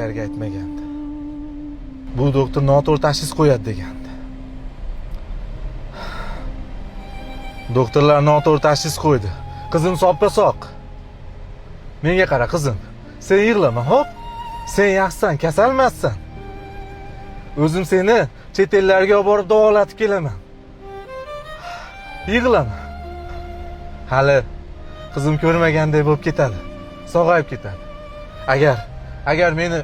doktorlarga aytmagandi. Bu doktor noto'g'ri tashxis qo'yadi degandi. Doktorlar noto'g'ri tashxis qo'ydi. Qizim soppa-soq. Menga qara qizim. Sen yig'lama, hop. Sen yaxshisan, kasalmassan. O'zim seni chet ellarga olib borib davolatib kelaman. Yig'lama. Hali qizim ko'rmaganday bo'lib ketadi. Sog'ayib ketadi. Agar meni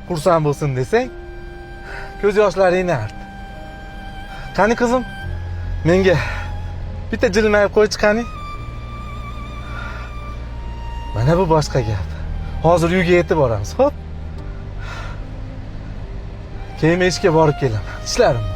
xursand bo'lsin desang, ko'z yoshlaringni art. Qani qizim? Menga bitta jilmayib qo'ychi qani? Mana bu boshqa gap. Hozir uyga yetib boramiz, xo'p? Keyin ishga borib kelaman. Ishlarim bor.